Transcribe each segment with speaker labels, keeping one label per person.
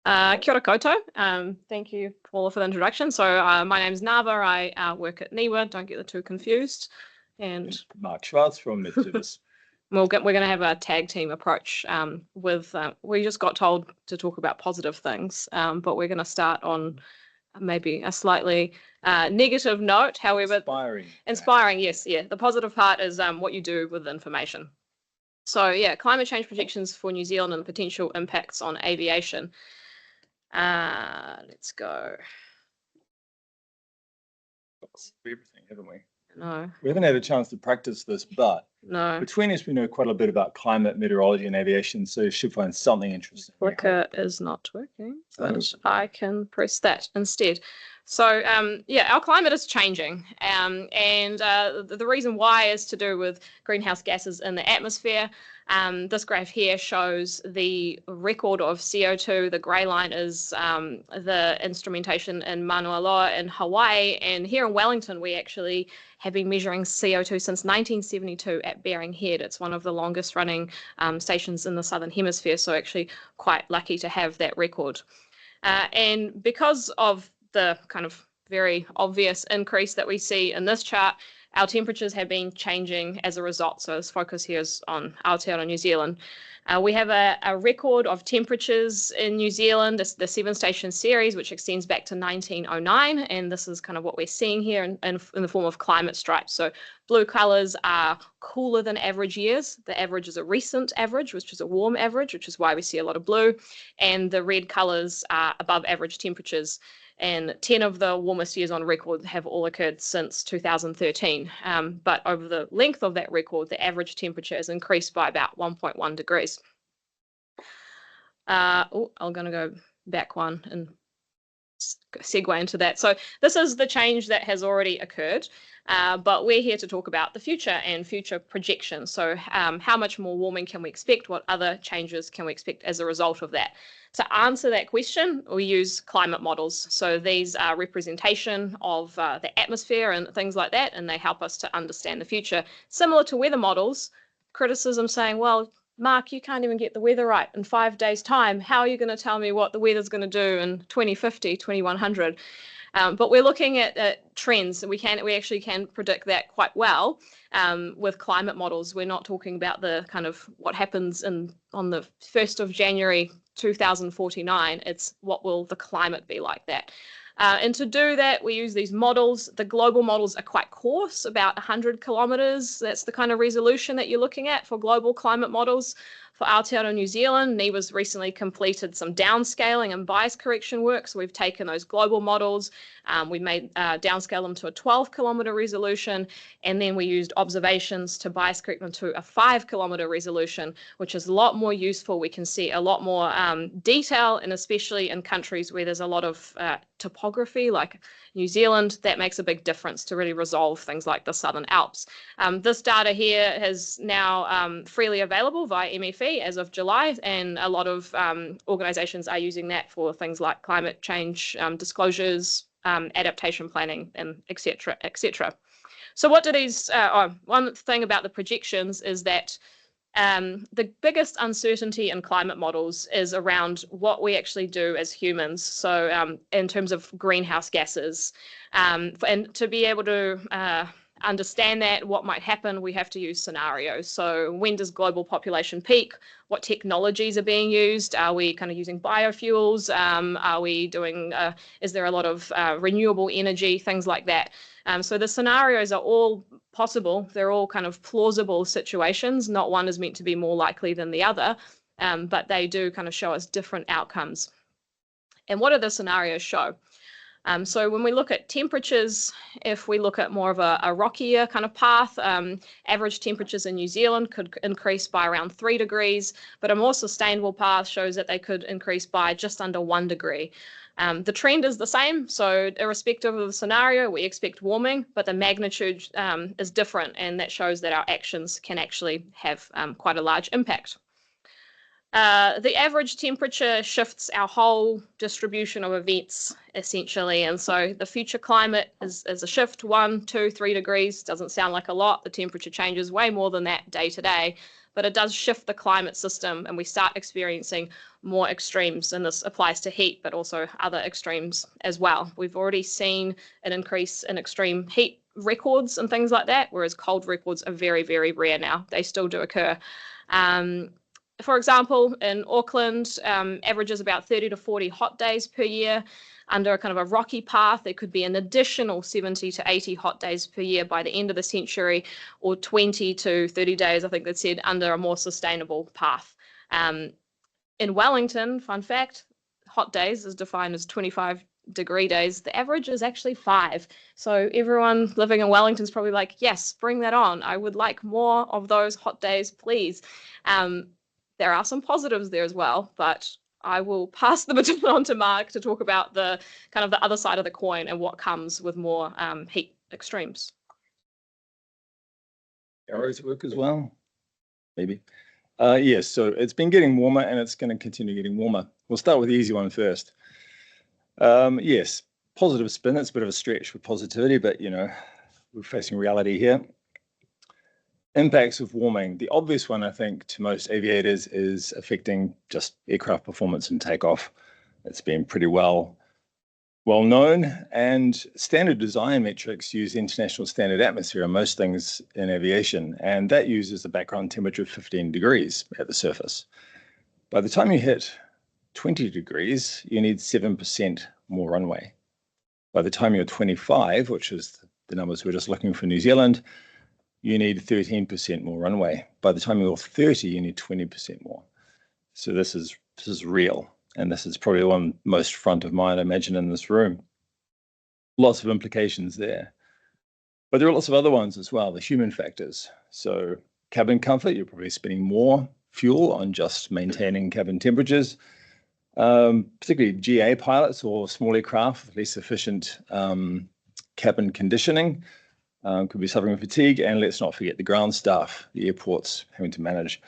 Speaker 1: Kia ora koutou. Thank you, Paula, for the introduction. So my name is Nava. I work at NIWA. Don't get the two confused. And
Speaker 2: Mark Schwartz from MetService.
Speaker 1: we're going to have a tag team approach we just got told to talk about positive things, but we're going to start on maybe a slightly negative note. However, inspiring, yes, yeah. The positive part is what you do with the information. So yeah, climate change predictions for New Zealand and the potential impacts on aviation. Let's go.
Speaker 2: Everything, haven't we?
Speaker 1: No.
Speaker 2: We haven't had a chance to practice this, but
Speaker 1: no.
Speaker 2: Between us, we know quite a bit about climate, meteorology, and aviation, so you should find something interesting.
Speaker 1: Clicker is not working, but I can press that instead. So yeah, our climate is changing, and the reason why is to do with greenhouse gases in the atmosphere. This graph here shows the record of CO2. The grey line is the instrumentation in Mauna Loa in Hawaii, and here in Wellington we actually have been measuring CO2 since 1972 at Bering Head. It's one of the longest running stations in the Southern Hemisphere, so actually quite lucky to have that record. And because of the kind of very obvious increase that we see in this chart, our temperatures have been changing as a result. So this focus here is on Aotearoa, New Zealand. We have a record of temperatures in New Zealand, the 7-station series, which extends back to 1909. And this is kind of what we're seeing here in the form of climate stripes. So blue colours are cooler than average years. The average is a recent average, which is a warm average, which is why we see a lot of blue. And the red colours are above average temperatures. And 10 of the warmest years on record have all occurred since 2013. But over the length of that record, the average temperature has increased by about 1.1 degrees. I'm going to go back one and segue into that. So this is the change that has already occurred, but we're here to talk about the future and future projections. So how much more warming can we expect? What other changes can we expect as a result of that? To answer that question, we use climate models. So these are representation of the atmosphere and things like that, and they help us to understand the future. Similar to weather models, criticism saying, well, Mark, you can't even get the weather right in 5 days' time. How are you going to tell me what the weather's going to do in 2050, 2100? But we're looking at trends. We actually can predict that quite well with climate models. We're not talking about the kind of what happens on the 1st of January 2049. It's what will the climate be like that. And to do that, we use these models. The global models are quite coarse, about 100 kilometres. That's the kind of resolution that you're looking at for global climate models. For Aotearoa, New Zealand, NIWA's recently completed some downscaling and bias correction work. So we've taken those global models, we made downscale them to a 12-kilometre resolution, and then we used observations to bias correct them to a 5-kilometre resolution, which is a lot more useful. We can see a lot more detail, and especially in countries where there's a lot of topography, like New Zealand, that makes a big difference to really resolve things like the Southern Alps. This data here is now freely available via MFE as of July, and a lot of organisations are using that for things like climate change disclosures, adaptation planning, and etc., etc. So what do these, one thing about the projections is that the biggest uncertainty in climate models is around what we actually do as humans. So in terms of greenhouse gases, and to be able to understand that, what might happen, we have to use scenarios. So when does global population peak? What technologies are being used? Are we kind of using biofuels? Are we doing, is there a lot of renewable energy? Things like that. So the scenarios are all possible. They're all kind of plausible situations. Not one is meant to be more likely than the other, but they do kind of show us different outcomes. And what do the scenarios show? So when we look at temperatures, if we look at more of a rockier kind of path, average temperatures in New Zealand could increase by around 3 degrees, but a more sustainable path shows that they could increase by just under 1 degree. The trend is the same, so irrespective of the scenario, we expect warming, but the magnitude is different, and that shows that our actions can actually have quite a large impact. The average temperature shifts our whole distribution of events, essentially, and so the future climate is a shift, 1, 2, 3 degrees. Doesn't sound like a lot. The temperature changes way more than that day to day, but it does shift the climate system and we start experiencing more extremes. And this applies to heat, but also other extremes as well. We've already seen an increase in extreme heat records and things like that, whereas cold records are very, very rare now. They still do occur. For example, in Auckland, averages about 30 to 40 hot days per year. Under a kind of a rocky path, there could be an additional 70 to 80 hot days per year by the end of the century, or 20 to 30 days, I think they said, under a more sustainable path. In Wellington, fun fact, hot days is defined as 25-degree days. The average is actually 5. So everyone living in Wellington is probably like, yes, bring that on. I would like more of those hot days, please. There are some positives there as well, but I will pass the baton on to Mark to talk about the kind of the other side of the coin and what comes with more heat extremes.
Speaker 2: Arrows work as well, maybe. Yes, so it's been getting warmer and it's going to continue getting warmer. We'll start with the easy one first. Yes, positive spin. It's a bit of a stretch with positivity, but we're facing reality here. Impacts of warming. The obvious one, I think, to most aviators is affecting just aircraft performance and takeoff. It's been pretty well known, and standard design metrics use international standard atmosphere on most things in aviation, and that uses a background temperature of 15 degrees at the surface. By the time you hit 20 degrees, you need 7% more runway. By the time you're 25, which is the numbers we're just looking for New Zealand, you need 13% more runway. By the time you're 30, you need 20% more. So this is real, and this is probably one most front of mind, I imagine, in this room. Lots of implications there. But there are lots of other ones as well, the human factors. So cabin comfort, you're probably spending more fuel on just maintaining cabin temperatures, particularly GA pilots or small aircraft with less efficient cabin conditioning. Could be suffering fatigue, and let's not forget the ground staff, the airports having to manage.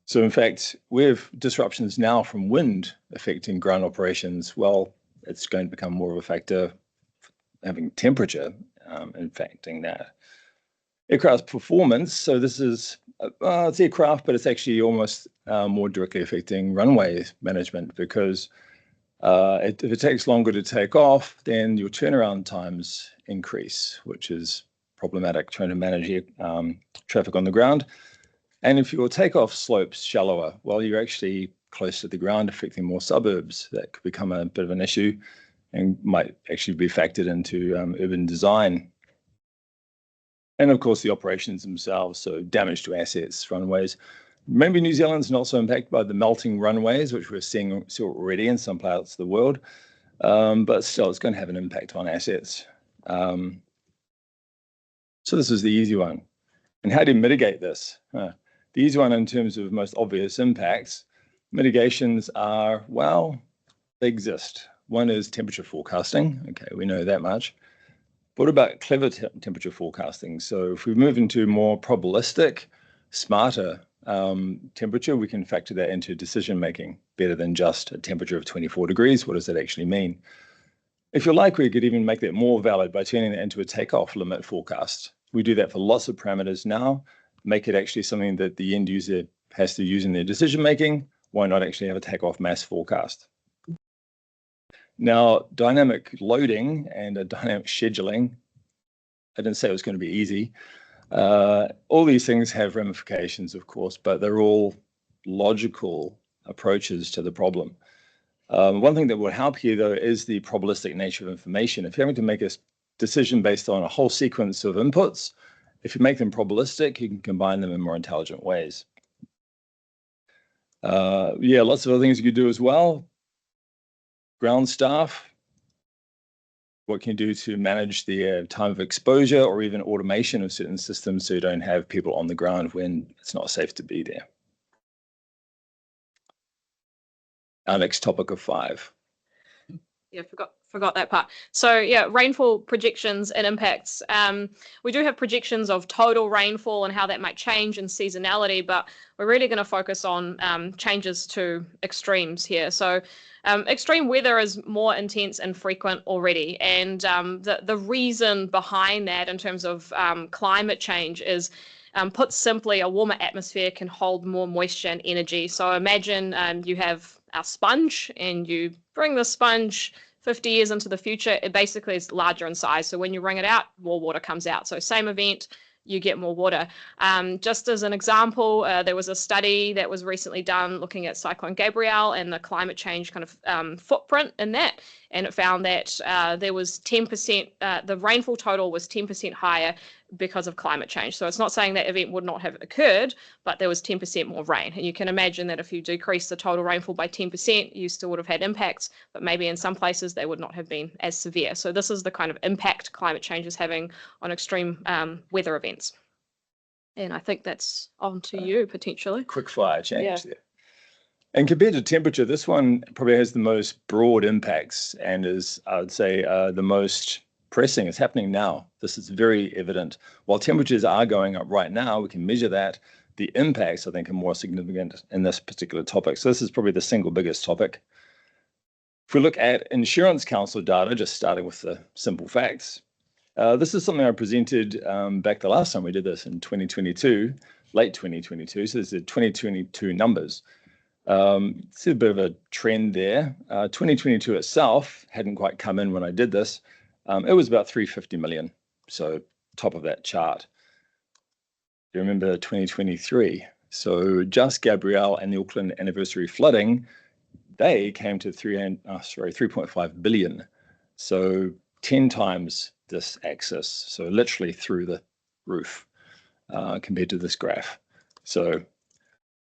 Speaker 2: So in fact, we have disruptions now from wind affecting ground operations. Well, it's going to become more of a factor, having temperature impacting that. Aircraft performance, so this is, it's aircraft, but it's actually almost more directly affecting runway management, because if it takes longer to take off, then your turnaround times increase, which is problematic trying to manage traffic on the ground. And if your takeoff slope's shallower, well, you're actually close to the ground, affecting more suburbs. That could become a bit of an issue and might actually be factored into urban design. And of course, the operations themselves, so damage to assets, runways. Maybe New Zealand's not so impacted by the melting runways, which we're seeing already in some parts of the world, but still, it's going to have an impact on assets. So this is the easy one. And how do you mitigate this? The easy one in terms of most obvious impacts, mitigations are, well, they exist. One is temperature forecasting. Okay, we know that much. What about clever temperature forecasting? So if we move into more probabilistic, smarter temperature, we can factor that into decision making better than just a temperature of 24 degrees. What does that actually mean? If you like, we could even make that more valid by turning it into a takeoff limit forecast. We do that for lots of parameters now, make it actually something that the end user has to use in their decision making. Why not actually have a takeoff mass forecast? Now, dynamic loading and a dynamic scheduling, I didn't say it was going to be easy. All these things have ramifications, of course, but they're all logical approaches to the problem. One thing that will help here, though, is the probabilistic nature of information. If you're having to make a decision based on a whole sequence of inputs, if you make them probabilistic, you can combine them in more intelligent ways. Yeah, lots of other things you could do as well. Ground staff, what can you do to manage the time of exposure, or even automation of certain systems so you don't have people on the ground when it's not safe to be there? Our next topic of 5.
Speaker 1: Yeah, forgot that part. So yeah, rainfall projections and impacts. We do have projections of total rainfall and how that might change in seasonality, but we're really going to focus on changes to extremes here. So extreme weather is more intense and frequent already, and the reason behind that in terms of climate change is Put simply, a warmer atmosphere can hold more moisture and energy. So imagine you have a sponge and you bring the sponge 50 years into the future, it basically is larger in size. So when you wring it out, more water comes out. So same event, you get more water. Just as an example, there was a study that was recently done looking at Cyclone Gabrielle and the climate change kind of footprint in that. And it found that there was 10%, the rainfall total was 10% higher because of climate change. So it's not saying that event would not have occurred, but there was 10% more rain. And you can imagine that if you decrease the total rainfall by 10%, you still would have had impacts, but maybe in some places they would not have been as severe. So this is the kind of impact climate change is having on extreme weather events. And I think that's on to you potentially.
Speaker 2: Quick fire change
Speaker 1: Yeah.
Speaker 2: there. And compared to temperature, this one probably has the most broad impacts and is, I would say, the most pressing. It's happening now. This is very evident. While temperatures are going up right now, we can measure that. The impacts, I think, are more significant in this particular topic. So this is probably the single biggest topic. If we look at Insurance Council data, just starting with the simple facts, this is something I presented back the last time we did this in 2022, late 2022. So this is the 2022 numbers. See a bit of a trend there. 2022 itself hadn't quite come in when I did this. It was about 350 million. So top of that chart. You remember 2023. So just Gabrielle and the Auckland anniversary flooding, they came to 3.5 billion. So 10 times this axis. So literally through the roof compared to this graph. So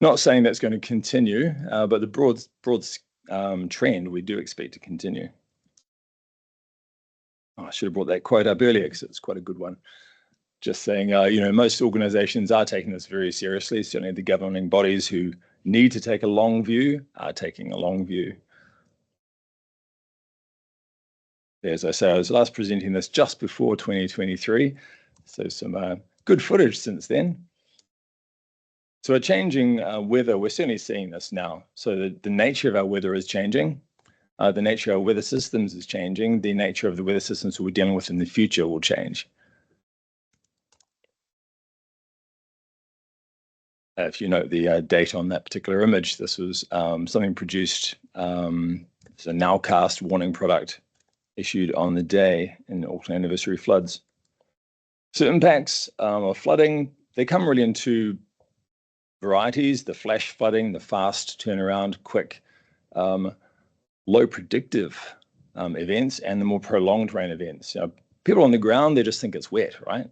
Speaker 2: not saying that's going to continue, but the broad trend we do expect to continue. Oh, I should have brought that quote up earlier because it's quite a good one. Just saying, most organizations are taking this very seriously. Certainly the governing bodies who need to take a long view are taking a long view. As I say, I was last presenting this just before 2023. So some good footage since then. So a changing weather, we're certainly seeing this now. So the nature of our weather is changing. The nature of our weather systems is changing. The nature of the weather systems we're dealing with in the future will change. If you note the date on that particular image, this was something produced, it's a nowcast warning product issued on the day in the Auckland anniversary floods. So impacts of flooding, they come really in two varieties: the flash flooding, the fast turnaround, quick, low predictive events, and the more prolonged rain events. People on the ground, they just think it's wet, right?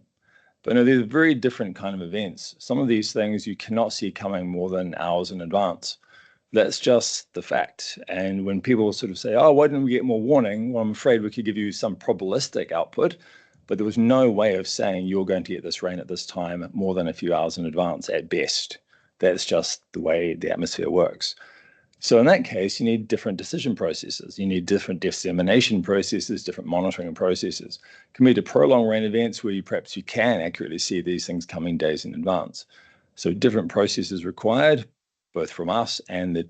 Speaker 2: But no, they're very different kind of events. Some of these things you cannot see coming more than hours in advance. That's just the fact. And when people sort of say, oh, why didn't we get more warning? Well, I'm afraid we could give you some probabilistic output, but there was no way of saying you're going to get this rain at this time more than a few hours in advance at best. That's just the way the atmosphere works. So in that case, you need different decision processes. You need different dissemination processes, different monitoring processes. Compared to prolonged rain events where perhaps you can accurately see these things coming days in advance. So different processes required, both from us and the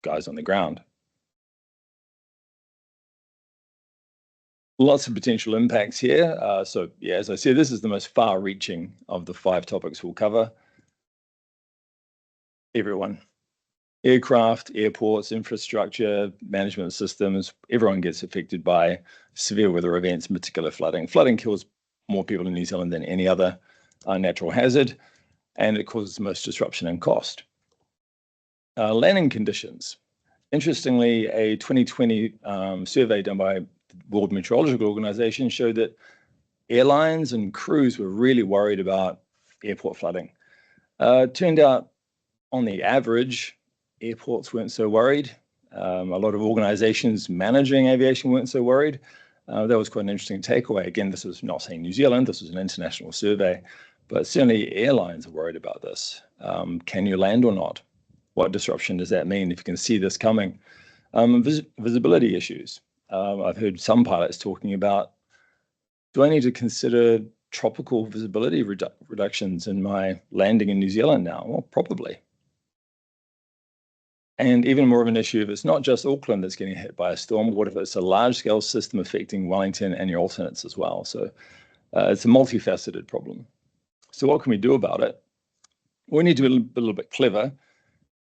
Speaker 2: guys on the ground. Lots of potential impacts here. So yeah, as I said, this is the most far-reaching of the 5 topics we'll cover. Everyone. Aircraft, airports, infrastructure, management systems, everyone gets affected by severe weather events, in particular flooding. Flooding kills more people in New Zealand than any other natural hazard, and it causes the most disruption and cost. Landing conditions. Interestingly, a 2020 survey done by the World Meteorological Organization showed that airlines and crews were really worried about airport flooding. Turned out, on the average, airports weren't so worried. A lot of organizations managing aviation weren't so worried. That was quite an interesting takeaway. Again, this was not saying New Zealand, this was an international survey, but certainly airlines are worried about this. Can you land or not? What disruption does that mean if you can see this coming? Visibility issues. I've heard some pilots talking about, do I need to consider tropical visibility reductions in my landing in New Zealand now? Well, probably. And even more of an issue if it's not just Auckland that's getting hit by a storm, what if it's a large-scale system affecting Wellington and your alternates as well? So it's a multifaceted problem. So what can we do about it? We need to be a little bit clever.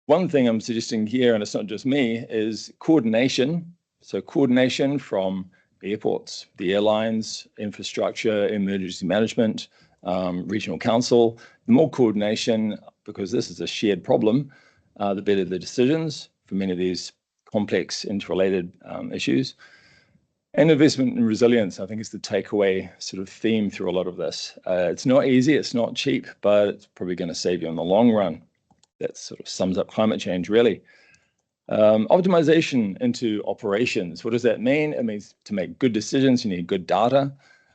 Speaker 2: One thing I'm suggesting here, and it's not just me, is coordination. So coordination from airports, the airlines, infrastructure, emergency management, regional council. The more coordination, because this is a shared problem, the better the decisions for many of these complex interrelated issues. And investment in resilience, I think, is the takeaway sort of theme through a lot of this. It's not easy, it's not cheap, but it's probably going to save you in the long run. That sort of sums up climate change, really. Optimization into operations. What does that mean? It means to make good decisions, you need good data.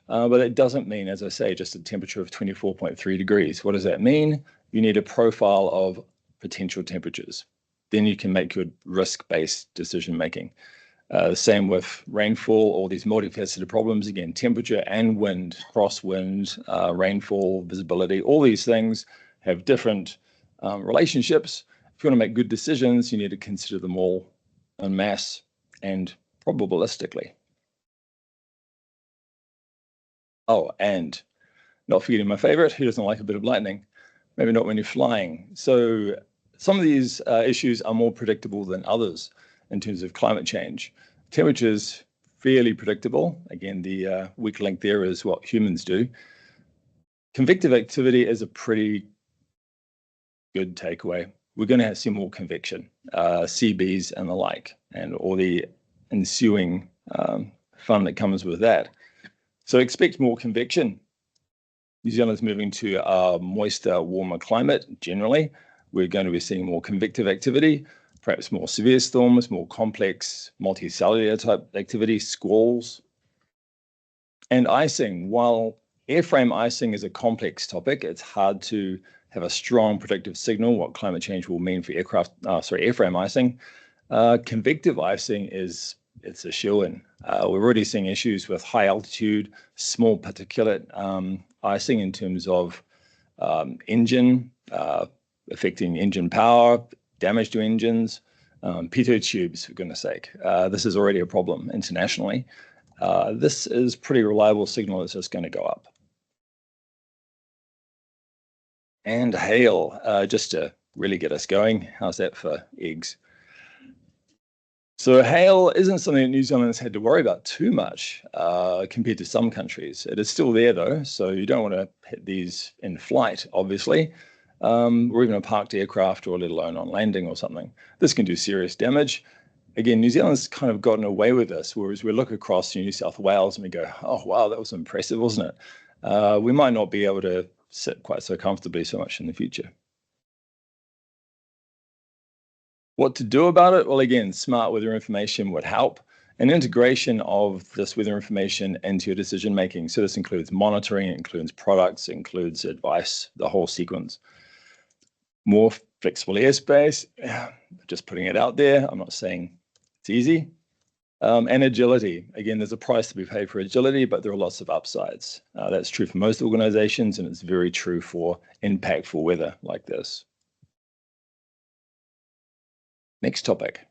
Speaker 2: But it doesn't mean, as I say, just a temperature of 24.3 degrees. What does that mean? You need a profile of potential temperatures. Then you can make good risk-based decision making. The same with rainfall, all these multifaceted problems. Again, temperature and wind, crosswind, rainfall, visibility, all these things have different relationships. If you want to make good decisions, you need to consider them all en masse and probabilistically. Oh, and not forgetting my favorite, who doesn't like a bit of lightning? Maybe not when you're flying. So some of these issues are more predictable than others in terms of climate change. Temperature's fairly predictable. Again, the weak link there is what humans do. Convective activity is a pretty good takeaway. We're going to see more convection, CBs and the like, and all the ensuing fun that comes with that. So expect more convection. New Zealand's moving to a moister, warmer climate generally. We're going to be seeing more convective activity, perhaps more severe storms, more complex multicellular type activity, squalls. And icing. While airframe icing is a complex topic, it's hard to have a strong predictive signal what climate change will mean for airframe icing. Convective icing it's a shoo-in. We're already seeing issues with high altitude, small particulate icing in terms of engine, affecting engine power, damage to engines, pitot tubes, for goodness sake. This is already a problem internationally. This is pretty reliable signal that's just going to go up. And hail, just to really get us going. How's that for eggs? So hail isn't something that New Zealand's had to worry about too much compared to some countries. It is still there though, so you don't want to hit these in flight, obviously, or even a parked aircraft, or let alone on landing or something. This can do serious damage. Again, New Zealand's kind of gotten away with this, whereas we look across New South Wales and we go, oh wow, that was impressive, wasn't it? We might not be able to sit quite so comfortably so much in the future. What to do about it? Well, again, smart weather information would help. An integration of this weather information into your decision making. So this includes monitoring, it includes products, it includes advice, the whole sequence. More flexible airspace, just putting it out there. I'm not saying it's easy. And agility. Again, there's a price to be paid for agility, but there are lots of upsides. That's true for most organizations, and it's very true for impactful weather like this. Next topic.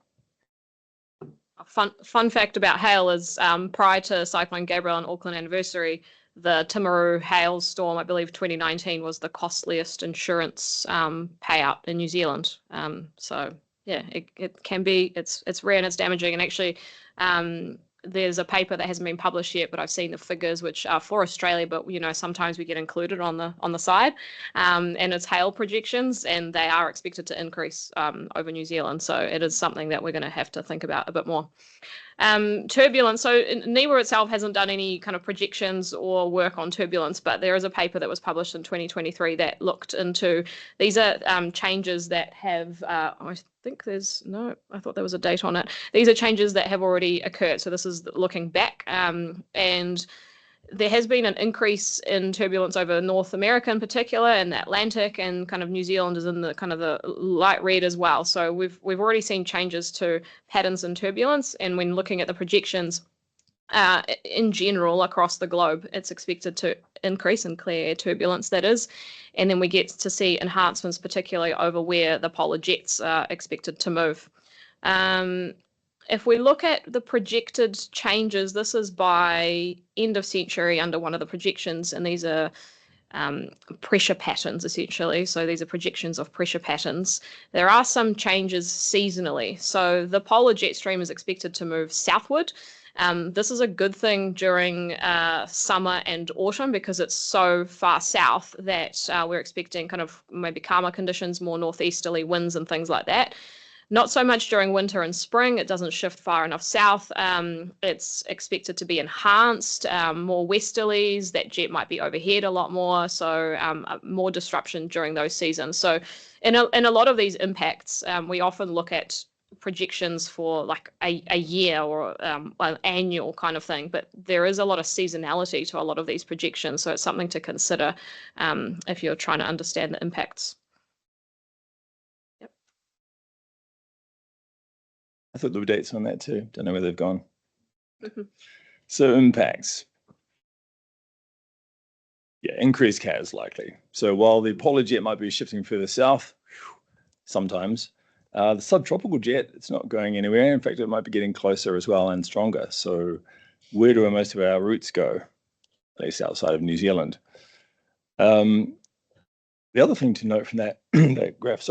Speaker 1: A fun fact about hail is prior to Cyclone Gabrielle and Auckland anniversary, the Timaru hailstorm, I believe 2019, was the costliest insurance payout in New Zealand. So yeah, it can be, it's rare and it's damaging. And actually, there's a paper that hasn't been published yet, but I've seen the figures, which are for Australia, but you know, sometimes we get included on the side, and it's hail projections, and they are expected to increase over New Zealand. So it is something that we're going to have to think about a bit more. Turbulence. So NIWA itself hasn't done any kind of projections or work on turbulence, but there is a paper that was published in 2023 that looked into, these are changes that have, I think there's, no, I thought there was a date on it. These are changes that have already occurred. So this is looking back, and there has been an increase in turbulence over North America in particular, and the Atlantic, and kind of New Zealand is in the kind of the light red as well. So we've already seen changes to patterns in turbulence, and when looking at the projections in general across the globe, it's expected to increase in clear air turbulence, that is, and then we get to see enhancements, particularly over where the polar jets are expected to move. If we look at the projected changes, this is by end of century under one of the projections, and these are pressure patterns, essentially. So these are projections of pressure patterns. There are some changes seasonally. So the polar jet stream is expected to move southward. This is a good thing during summer and autumn because it's so far south that we're expecting kind of maybe calmer conditions, more northeasterly winds and things like that. Not so much during winter and spring. It doesn't shift far enough south. It's expected to be enhanced, more westerlies. That jet might be overhead a lot more, so more disruption during those seasons. So in a lot of these impacts, we often look at projections for like a year or an annual kind of thing, but there is a lot of seasonality to a lot of these projections. So it's something to consider if you're trying to understand the impacts.
Speaker 2: I thought there were dates on that too. Don't know where they've gone. So impacts. Yeah, increased CAS likely. So while the polar jet might be shifting further south, sometimes, the subtropical jet, it's not going anywhere. In fact, it might be getting closer as well and stronger. So where do most of our routes go? At least outside of New Zealand. The other thing to note from that, that graph,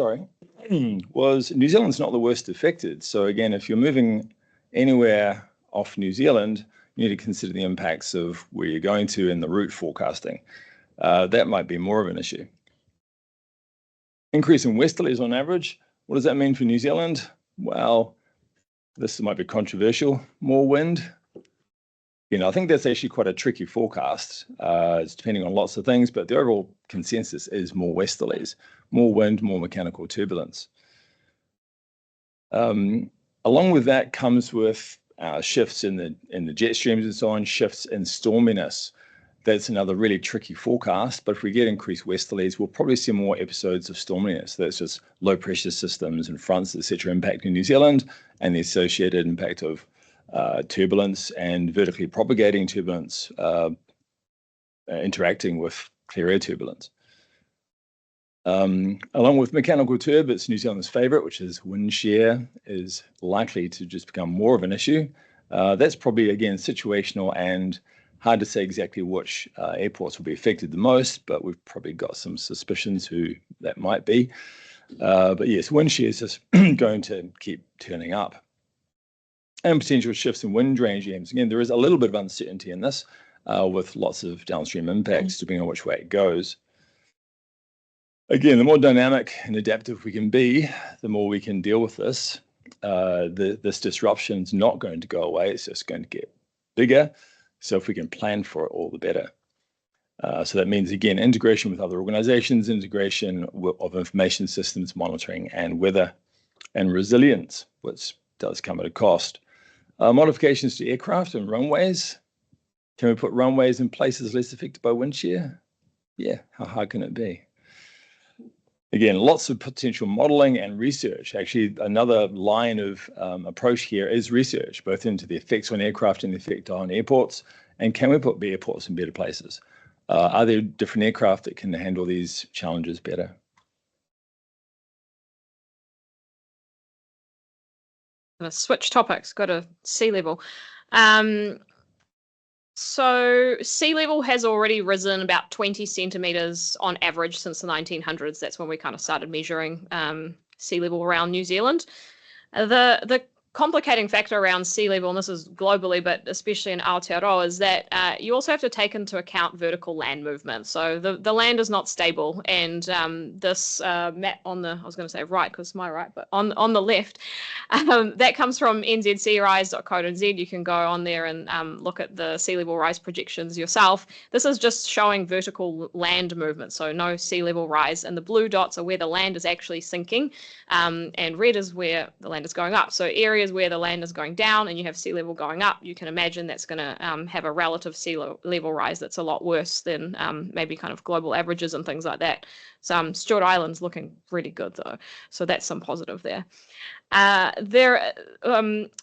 Speaker 2: was New Zealand's not the worst affected. So again, if you're moving anywhere off New Zealand, you need to consider the impacts of where you're going to in the route forecasting. That might be more of an issue. Increase in westerlies on average. What does that mean for New Zealand? Well, this might be controversial. More wind. I think that's actually quite a tricky forecast. It's depending on lots of things, but the overall consensus is more westerlies, more wind, more mechanical turbulence. Along with that comes with shifts in the jet streams and so on, shifts in storminess. That's another really tricky forecast, but if we get increased westerlies, we'll probably see more episodes of storminess. That's just low pressure systems and fronts, etc., impacting New Zealand and the associated impact of turbulence and vertically propagating turbulence interacting with clear air turbulence. Along with mechanical turb, it's New Zealand's favorite, which is wind shear, is likely to just become more of an issue. That's probably, again, situational and hard to say exactly which airports will be affected the most, but we've probably got some suspicions who that might be. But yes, wind shear is just going to keep turning up. And potential shifts in wind regimes. Again, there is a little bit of uncertainty in this with lots of downstream impacts depending on which way it goes. Again, the more dynamic and adaptive we can be, the more we can deal with this. This disruption is not going to go away. It's just going to get bigger. So if we can plan for it, all the better. So that means, again, integration with other organizations, integration of information systems, monitoring, and weather and resilience, which does come at a cost. Modifications to aircraft and runways. Can we put runways in places less affected by wind shear? Yeah, how hard can it be? Again, lots of potential modeling and research. Actually, another line of approach here is research, both into the effects on aircraft and the effect on airports. And can we put airports in better places? Are there different aircraft that can handle these challenges better?
Speaker 1: Gonna switch topics, go to sea level. So sea level has already risen about 20 centimetres on average since the 1900s. That's when we kind of started measuring sea level around New Zealand. The complicating factor around sea level, and this is globally, but especially in Aotearoa, is that you also have to take into account vertical land movement. So the land is not stable, and this map on the, I was going to say right because my right, but on the left, that comes from nzsearise.co.nz. You can go on there and look at the sea level rise projections yourself. This is just showing vertical land movement, so no sea level rise, and the blue dots are where the land is actually sinking, and red is where the land is going up. So areas where the land is going down and you have sea level going up, you can imagine that's going to have a relative sea level rise that's a lot worse than maybe kind of global averages and things like that. So Stewart Island's looking really good though, so that's some positive there.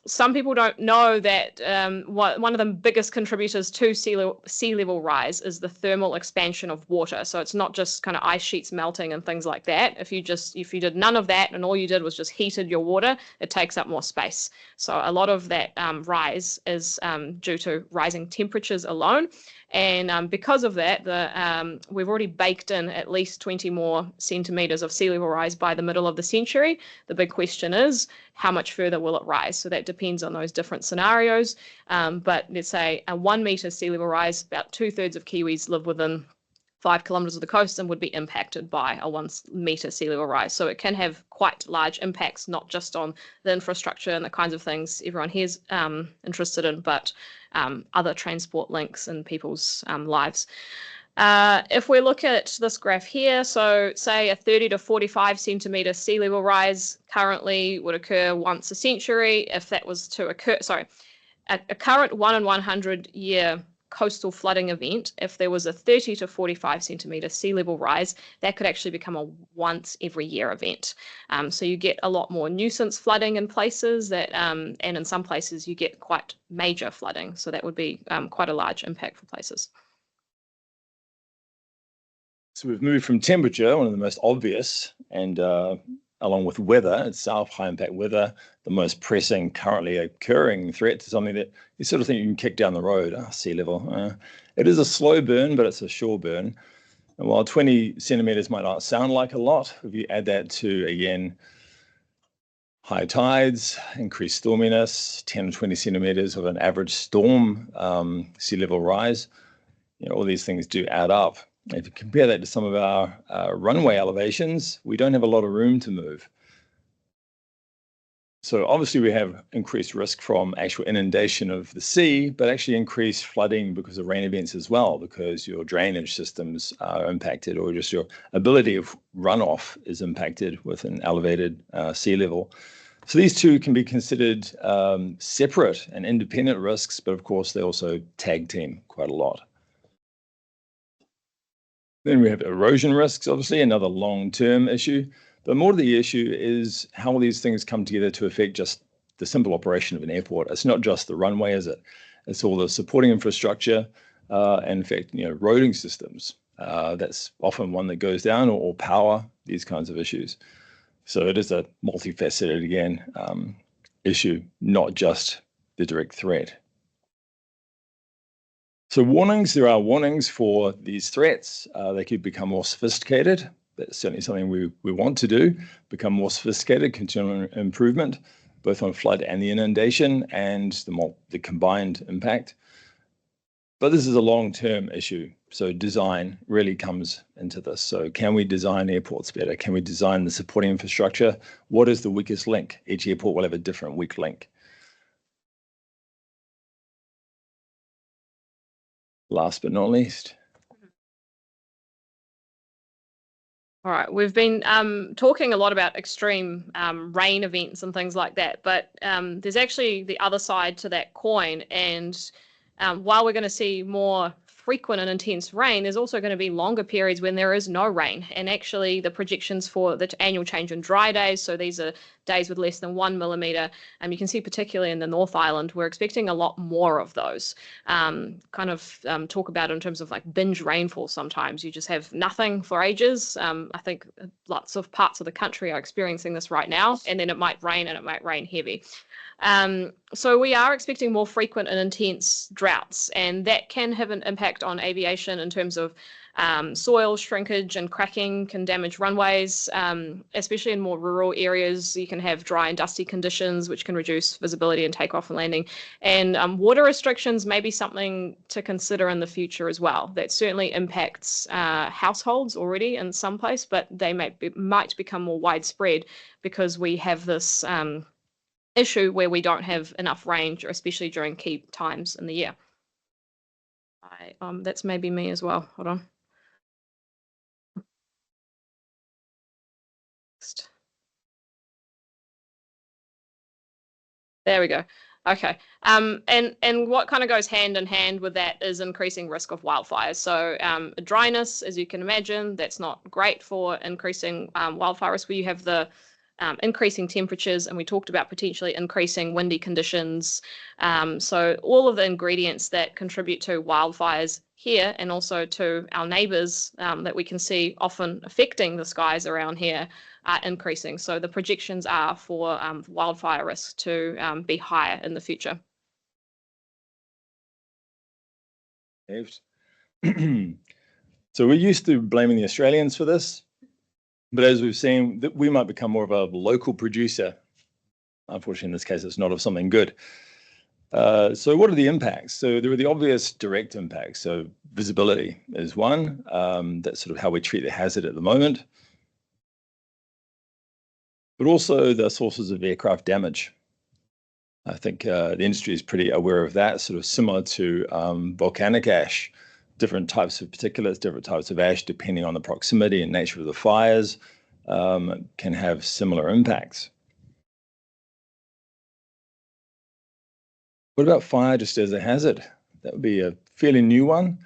Speaker 1: Some people don't know that one of the biggest contributors to sea level rise is the thermal expansion of water. So it's not just kind of ice sheets melting and things like that. If you did none of that and all you did was just heated your water, it takes up more space. place. So a lot of that rise is due to rising temperatures alone. And because of that, we've already baked in at least 20 more centimeters of sea level rise by the middle of the century. The big question is, how much further will it rise? So that depends on those different scenarios. But let's say a 1 meter sea level rise, about 2/3 of Kiwis live within 5 kilometers of the coast and would be impacted by a 1 meter sea level rise. So it can have quite large impacts, not just on the infrastructure and the kinds of things everyone here is interested in, but other transport links and people's lives. If we look at this graph here, so say a 30 to 45 centimeter sea level rise currently would occur once a century. If that was to occur, a current 1 in 100 year coastal flooding event, if there was a 30 to 45 centimeter sea level rise, that could actually become a once every year event. So you get a lot more nuisance flooding in places that, and in some places you get quite major flooding. So that would be quite a large impact for places.
Speaker 2: So we've moved from temperature, one of the most obvious, and along with weather itself, high impact weather, the most pressing currently occurring threat, to something that you sort of think you can kick down the road, sea level. It is a slow burn, but it's a sure burn. And while 20 centimeters might not sound like a lot, if you add that to, again, high tides, increased storminess, 10 or 20 centimeters of an average storm sea level rise, all these things do add up. If you compare that to some of our runway elevations, we don't have a lot of room to move. So obviously we have increased risk from actual inundation of the sea, but actually increased flooding because of rain events as well, because your drainage systems are impacted, or just your ability of runoff is impacted with an elevated sea level. So these two can be considered separate and independent risks, but of course they also tag team quite a lot. Then we have erosion risks, obviously, another long-term issue. But more of the issue is how these things come together to affect just the simple operation of an airport. It's not just the runway, is it? It's all the supporting infrastructure, and in fact, roading systems. That's often one that goes down, or power, these kinds of issues. So it is a multifaceted, again, issue, not just the direct threat. So warnings, there are warnings for these threats. They could become more sophisticated. That's certainly something we want to do, become more sophisticated, continual improvement, both on flood and the inundation and the combined impact. But this is a long-term issue. So design really comes into this. So can we design airports better? Can we design the supporting infrastructure? What is the weakest link? Each airport will have a different weak link. Last but not least.
Speaker 1: All right, we've been talking a lot about extreme rain events and things like that, but there's actually the other side to that coin. And while we're going to see more frequent and intense rain, there's also going to be longer periods when there is no rain. And actually the projections for the annual change in dry days, so these are days with less than 1 millimeter, you can see particularly in the North Island, we're expecting a lot more of those. Talk about it in terms of like binge rainfall sometimes. You just have nothing for ages. I think lots of parts of the country are experiencing this right now, and then it might rain and it might rain heavy. So we are expecting more frequent and intense droughts, and that can have an impact on aviation in terms of soil shrinkage and cracking can damage runways, especially in more rural areas. You can have dry and dusty conditions, which can reduce visibility and takeoff and landing. And water restrictions may be something to consider in the future as well. That certainly impacts households already in some place, but they might become more widespread because we have this issue where we don't have enough range, or especially during key times in the year. That's maybe me as well. Hold on. There we go. Okay. And what kind of goes hand in hand with that is increasing risk of wildfires. So dryness, as you can imagine, that's not great for increasing wildfire risk, where you have the increasing temperatures, and we talked about potentially increasing windy conditions. So all of the ingredients that contribute to wildfires here and also to our neighbours that we can see often affecting the skies around here are increasing. So the projections are for wildfire risk to be higher in the future.
Speaker 2: So we're used to blaming the Australians for this, but as we've seen, that we might become more of a local producer. Unfortunately, in this case, it's not of something good. So what are the impacts? So there are the obvious direct impacts. So visibility is one. That's sort of how we treat the hazard at the moment. But also the sources of aircraft damage. I think the industry is pretty aware of that, sort of similar to volcanic ash. Different types of particulates, different types of ash, depending on the proximity and nature of the fires, can have similar impacts. What about fire just as a hazard? That would be a fairly new one.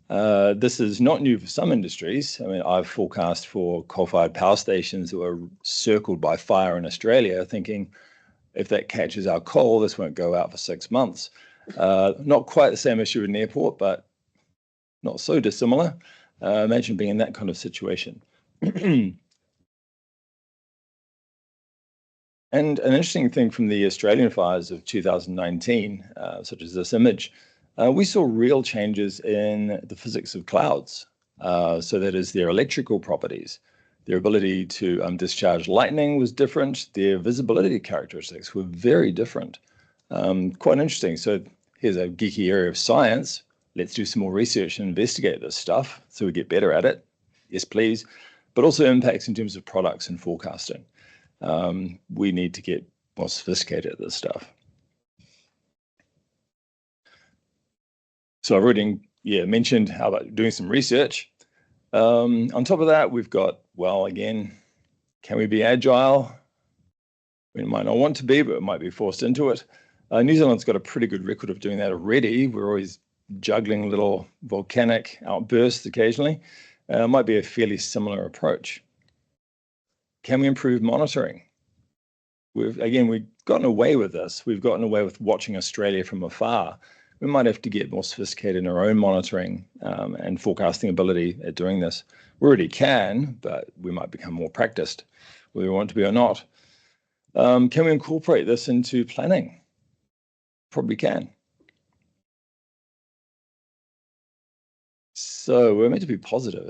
Speaker 2: This is not new for some industries. I mean, I've forecast for coal-fired power stations that were circled by fire in Australia, thinking if that catches our coal, this won't go out for 6 months. Not quite the same issue at an airport, but not so dissimilar. Imagine being in that kind of situation. And an interesting thing from the Australian fires of 2019, such as this image, we saw real changes in the physics of clouds. So that is their electrical properties. Their ability to discharge lightning was different. Their visibility characteristics were very different. Quite interesting. So here's a geeky area of science. Let's do some more research and investigate this stuff so we get better at it. Yes, please. But also impacts in terms of products and forecasting. We need to get more sophisticated at this stuff. So I've already mentioned how about doing some research. On top of that, we've got, well, again, can we be agile? We might not want to be, but we might be forced into it. New Zealand's got a pretty good record of doing that already. We're always juggling little volcanic outbursts occasionally. Might be a fairly similar approach. Can we improve monitoring? We've gotten away with this. We've gotten away with watching Australia from afar. We might have to get more sophisticated in our own monitoring and forecasting ability at doing this. We already can, but we might become more practiced, whether we want to be or not. Can we incorporate this into planning? Probably can. So we're meant to be positive,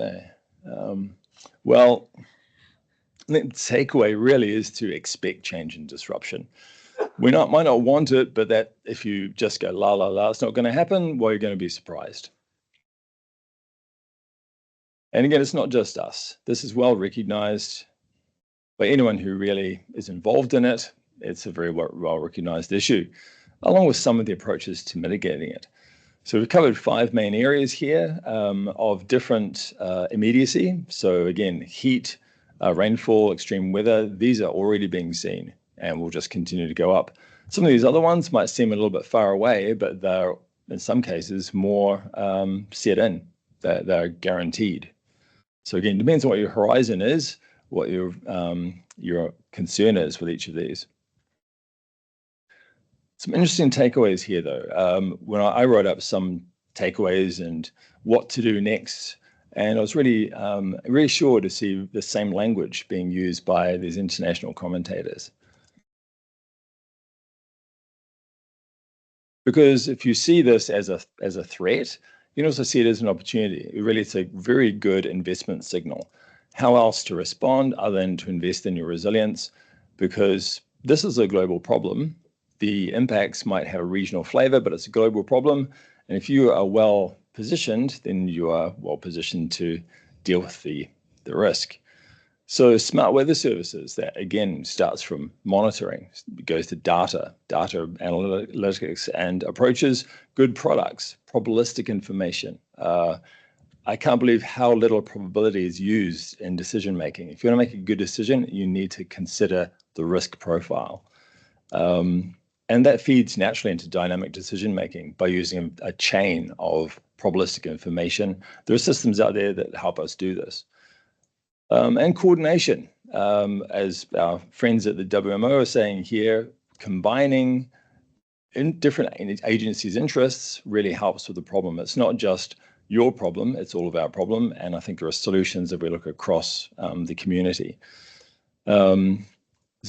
Speaker 2: well, the takeaway really is to expect change and disruption. We might not want it, but that if you just go la la la, it's not going to happen, well, you're going to be surprised. And again, it's not just us. This is well recognized by anyone who really is involved in it. It's a very well recognized issue, along with some of the approaches to mitigating it. So we've covered 5 main areas here of different immediacy. So again, heat, rainfall, extreme weather, these are already being seen and will just continue to go up. Some of these other ones might seem a little bit far away, but they're in some cases more set in. They're guaranteed. So again, depends on what your horizon is, what your concern is with each of these. Some interesting takeaways here, though. When I wrote up some takeaways and what to do next, and I was really reassured to see the same language being used by these international commentators. Because if you see this as a threat, you can also see it as an opportunity. Really, it's a very good investment signal. How else to respond other than to invest in your resilience? Because this is a global problem. The impacts might have a regional flavor, but it's a global problem. And if you are well positioned, then you are well positioned to deal with the risk. So smart weather services, that again starts from monitoring, it goes to data analytics and approaches, good products, probabilistic information. I can't believe how little probability is used in decision making. If you want to make a good decision, you need to consider the risk profile. And that feeds naturally into dynamic decision making by using a chain of probabilistic information. There are systems out there that help us do this. And coordination. as our friends at the WMO are saying here, combining in different agencies' interests really helps with the problem. It's not just your problem, it's all of our problem. And I think there are solutions if we look across the community. So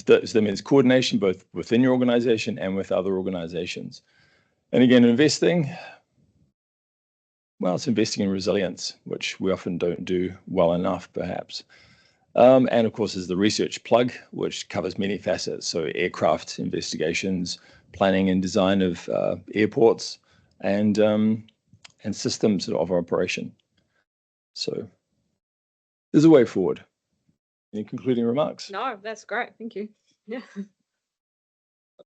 Speaker 2: that means coordination both within your organization and with other organizations. And again, investing, well, it's investing in resilience, which we often don't do well enough, perhaps. And of course, there's the research plug, which covers many facets. So aircraft investigations, planning and design of airports, and systems of operation. So there's a way forward. Any concluding remarks?
Speaker 1: No, that's great. Thank you. Yeah.